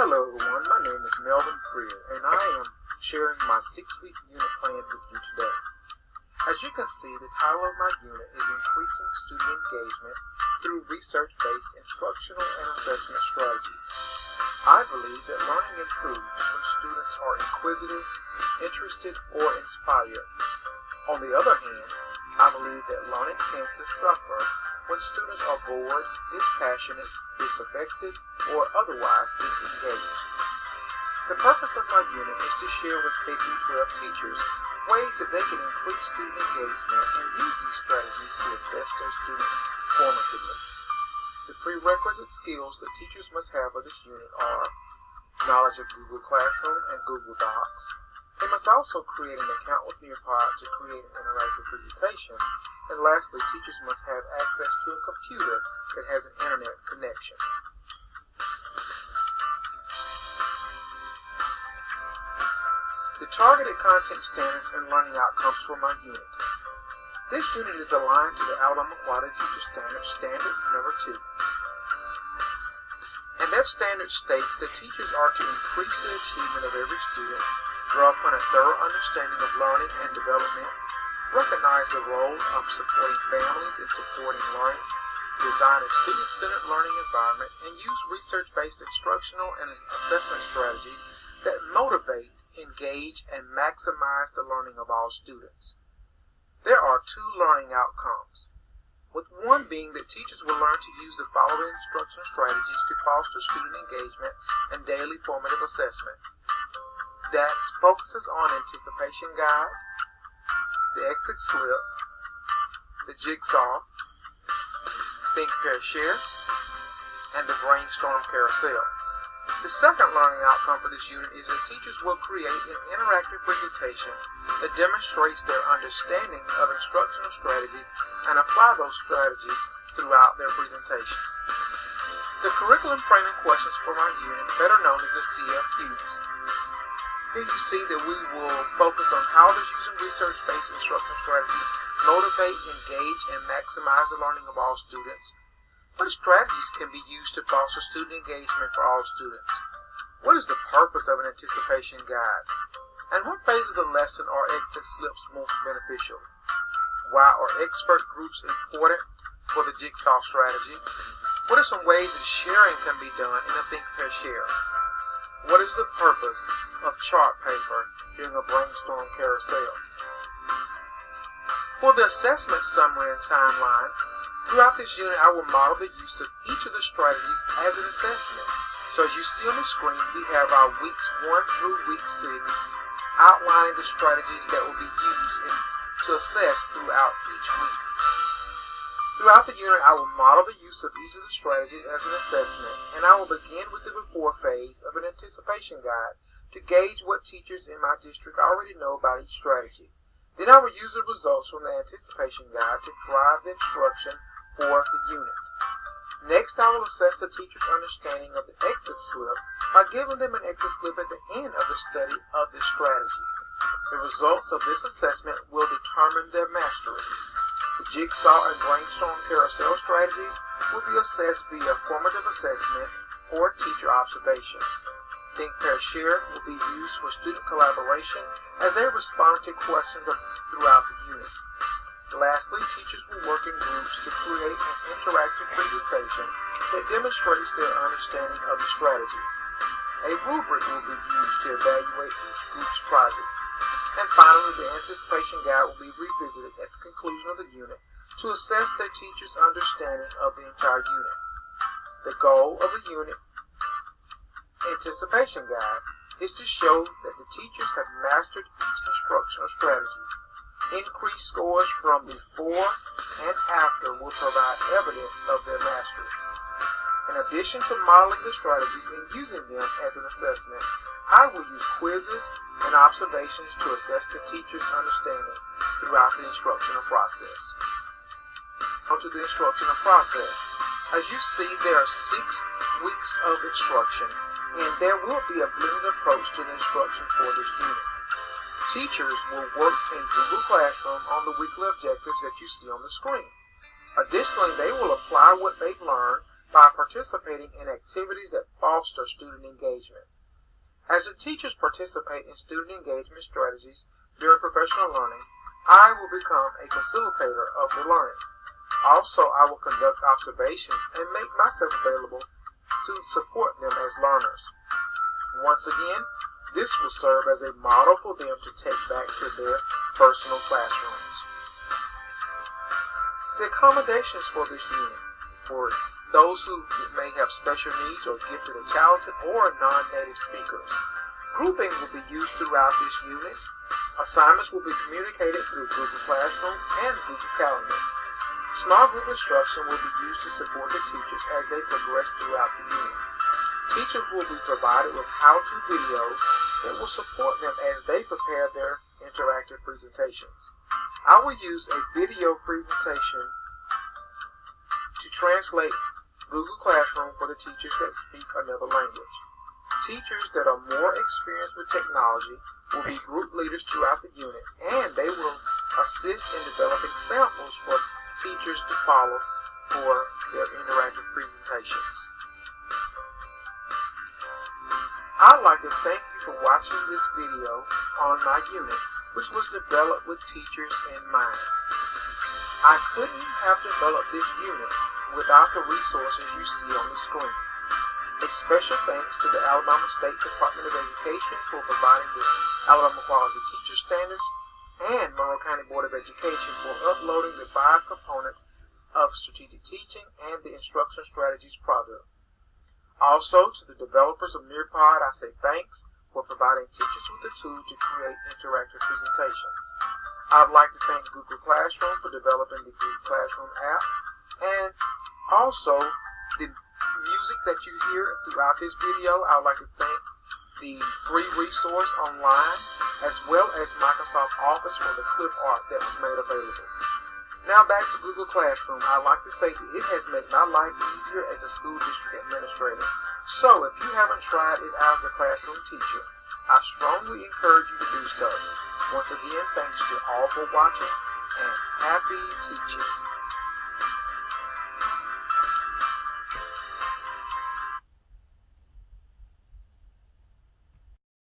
Hello everyone, my name is Melvin and I am sharing my 6-week unit plan with you today. As you can see, the title of my unit is Increasing Student Engagement through Research-Based Instructional and Assessment Strategies. I believe that learning improves when students are inquisitive, interested, or inspired. On the other hand, I believe that learning tends to suffer when students are bored, dispassionate, disaffected, or otherwise disengaged. The purpose of my unit is to share with K-12 teachers ways that they can increase student engagement and use these strategies to assess their students formatively. The prerequisite skills that teachers must have for this unit are knowledge of Google Classroom and Google Docs. They must also create an account with Nearpod to create an interactive presentation. And lastly, teachers must have access to a computer that has an internet connection. The targeted content standards and learning outcomes for my unit. This unit is aligned to the Alabama Quality Teacher Standard number 2. And that standard states that teachers are to increase the achievement of every student, draw upon a thorough understanding of learning and development, recognize the role of supporting families in supporting learning, design a student-centered learning environment, and use research-based instructional and assessment strategies that motivate, engage, and maximize the learning of all students. There are 2 learning outcomes, with one being that teachers will learn to use the following instructional strategies to foster student engagement and daily formative assessment. That focuses on anticipation guide, the exit slip, the jigsaw, think, pair, share, and the brainstorm carousel. The second learning outcome for this unit is that teachers will create an interactive presentation that demonstrates their understanding of instructional strategies and apply those strategies throughout their presentation. The curriculum framing questions for my unit, better known as the CFQs. Here you see that we will focus on how does using research-based instructional strategies motivate, engage, and maximize the learning of all students. What strategies can be used to foster student engagement for all students? What is the purpose of an anticipation guide? And what phase of the lesson are exit slips most beneficial? Why are expert groups important for the jigsaw strategy? What are some ways that sharing can be done in a think, pair, share? What is the purpose of chart paper during a brainstorm carousel? For the assessment summary and timeline, throughout this unit I will model the use of each of the strategies as an assessment. So as you see on the screen, we have our weeks 1 through week 6 outlining the strategies that will be used to assess throughout each week. Throughout the unit, I will model the use of each of the strategies as an assessment, and I will begin with the before phase of an anticipation guide to gauge what teachers in my district already know about each strategy. Then I will use the results from the anticipation guide to drive the instruction for the unit. Next, I will assess the teacher's understanding of the exit slip by giving them an exit slip at the end of the study of this strategy. The results of this assessment will determine their mastery. The jigsaw and brainstorm carousel strategies will be assessed via formative assessment or teacher observation. Think, pair, share will be used for student collaboration as they respond to questions throughout the unit. Lastly, teachers will work in groups to create an interactive presentation that demonstrates their understanding of the strategy. A rubric will be used to evaluate each group's project. And finally, the anticipation guide will be revisited at the conclusion of the unit to assess their teachers' understanding of the entire unit. The goal of the unit anticipation guide is to show that the teachers have mastered each instructional strategy. Increased scores from before and after will provide evidence of their mastery. In addition to modeling the strategies and using them as an assessment, I will use quizzes and observations to assess the teacher's understanding throughout the instructional process. On to the instructional process. As you see, there are 6 weeks of instruction, and there will be a blended approach to the instruction for this unit. Teachers will work in Google Classroom on the weekly objectives that you see on the screen. Additionally, they will apply what they've learned by participating in activities that foster student engagement. As the teachers participate in student engagement strategies during professional learning, I will become a facilitator of the learning. Also, I will conduct observations and make myself available to support them as learners. Once again, this will serve as a model for them to take back to their personal classrooms. The accommodations for this unit, for those who may have special needs or gifted or talented or non-native speakers. Grouping will be used throughout this unit. Assignments will be communicated through Google Classroom and Google Calendar. Small group instruction will be used to support the teachers as they progress throughout the unit. Teachers will be provided with how-to videos that will support them as they prepare their interactive presentations. I will use a video presentation to translate Google Classroom for the teachers that speak another language. Teachers that are more experienced with technology will be group leaders throughout the unit, and they will assist in developing samples for teachers to follow for their interactive presentations. I'd like to thank you for watching this video on my unit, which was developed with teachers in mind. I couldn't have developed this unit without the resources you see on the screen. A special thanks to the Alabama State Department of Education for providing the Alabama Quality Teacher Standards and Monroe County Board of Education for uploading the 5 components of strategic teaching and the instruction strategies project. Also, to the developers of Nearpod, I say thanks for providing teachers with the tool to create interactive presentations. I'd like to thank Google Classroom for developing the Google Classroom app, and also the music that you hear throughout this video. I would like to thank the free resource online, as well as Microsoft Office for the clip art that was made available. Now back to Google Classroom. I'd like to say that it has made my life easier as a school district administrator. So if you haven't tried it as a classroom teacher, I strongly encourage you to do so. Once again, thanks to all for watching, and happy teaching.